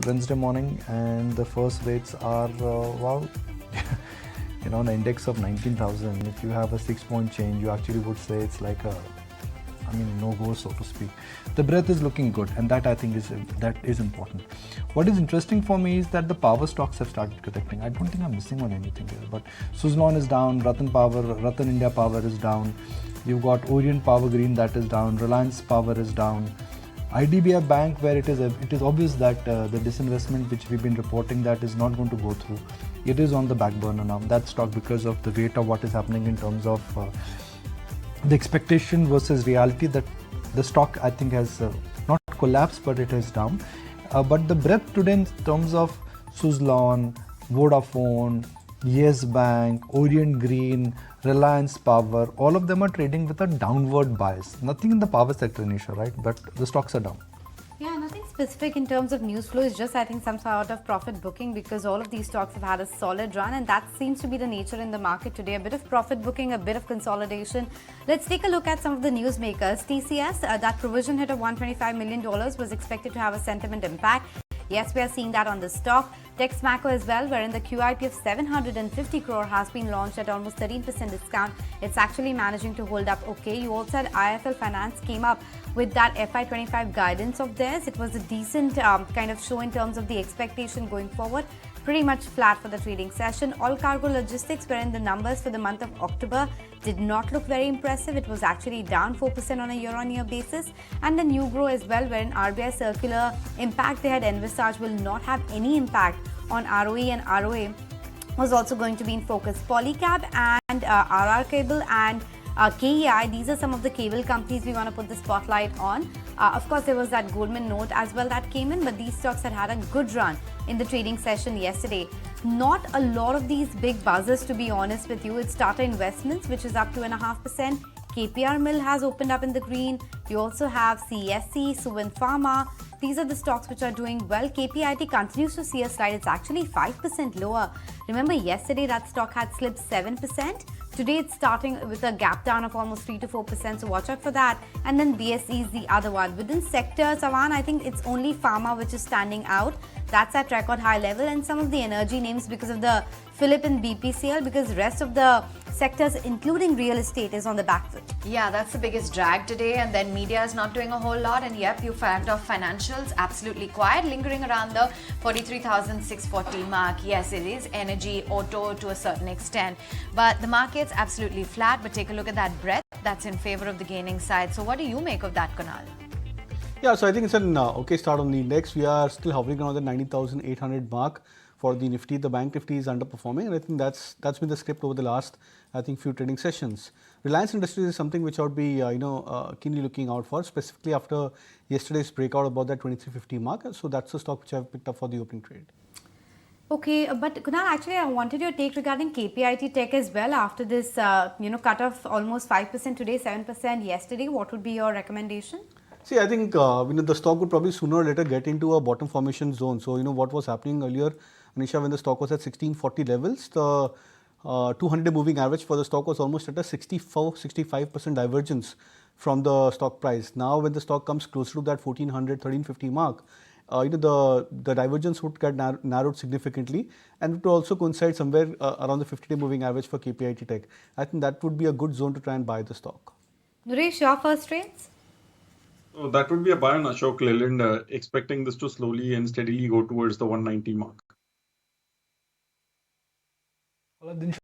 Wednesday morning, and the first rates are wow. The index of 19,000. If you have a 6-point change, you actually would say it's like no go, so to speak. The breadth is looking good, and that I think is important. What is interesting for me is that the power stocks have started correcting. I don't think I'm missing on anything here, but Suzlon is down, Ratan India Power is down. You've got Orient Power Green that is down, Reliance Power is down. IDBI Bank, where it is obvious that the disinvestment which we've been reporting that is not going to go through. It is on the back burner now. That stock, because of the weight of what is happening in terms of the expectation versus reality, that the stock I think has not collapsed, but it is down. But the breadth today in terms of Suzlon, Vodafone, Yes Bank, Orient Green, Reliance Power, all of them are trading with a downward bias. Nothing in the power sector, Nisha, right? But the stocks are down. Yeah, nothing specific in terms of news flow. It's just, I think, some sort of profit booking, because all of these stocks have had a solid run, and that seems to be the nature in the market today. A bit of profit booking, a bit of consolidation. Let's take a look at some of the news makers. TCS, that provision hit of $125 million was expected to have a sentiment impact. Yes, we are seeing that on the stock. Texmaco as well, wherein the QIP of 750 crore has been launched at almost 13% discount. It's actually managing to hold up okay. You also had IIFL Finance came up with that FY25 guidance of theirs. It was a decent kind of show in terms of the expectation going forward. Pretty much flat for the trading session. All Cargo Logistics, wherein the numbers for the month of October did not look very impressive. It was actually down 4% on a year-on-year basis. And the New Grow as well, wherein RBI circular impact they had envisaged will not have any impact on ROE and ROA, was also going to be in focus. Polycab and RR Cable and KEI, these are some of the cable companies we want to put the spotlight on. Of course, there was that Goldman note as well that came in, but these stocks had a good run in the trading session yesterday. Not a lot of these big buzzers, to be honest with you. It's Tata Investments, which is up 2.5%. KPR Mill has opened up in the green. You also have CSC, Suven Pharma. These are the stocks which are doing well. KPIT continues to see a slide. It's actually 5% lower. Remember, yesterday that stock had slipped 7%. Today it's starting with a gap down of almost 3 to 4%, so watch out for that. And then BSE is the other one. Within sector, Savan, I think it's only pharma which is standing out. That's at record high level, and some of the energy names because of the Philip and BPCL, because rest of the sectors, including real estate, is on the back foot. Yeah, that's the biggest drag today, and then media is not doing a whole lot. And yep, you flagged off financials, absolutely quiet, lingering around the 43,640 mark. Yes, it is energy, auto to a certain extent, but the market's absolutely flat. But take a look at that breadth, that's in favor of the gaining side. So what do you make of that, Kunal? Yeah, so I think it's an okay start on the index. We are still hovering around the 90,800 mark for the Nifty. The Bank Nifty is underperforming, and I think that's been the script over the last, I think, few trading sessions. Reliance Industries is something which I would be keenly looking out for, specifically after yesterday's breakout about that 2350 mark. So that's the stock which I've picked up for the opening trade. Okay, but Kunal, actually, I wanted your take regarding KPIT Tech as well. After this, cut off almost 5% today, 7% yesterday. What would be your recommendation? See, I think the stock would probably sooner or later get into a bottom formation zone. So what was happening earlier, Anisha, when the stock was at 1640 levels, the 200-day moving average for the stock was almost at a 64-65% divergence from the stock price. Now, when the stock comes closer to that 1400, 1350 mark, the divergence would get narrowed significantly, and it would also coincide somewhere around the 50-day moving average for KPIT Tech. I think that would be a good zone to try and buy the stock. Naresh, your first trades? So that would be a buy on Ashok Leyland, expecting this to slowly and steadily go towards the 190 mark.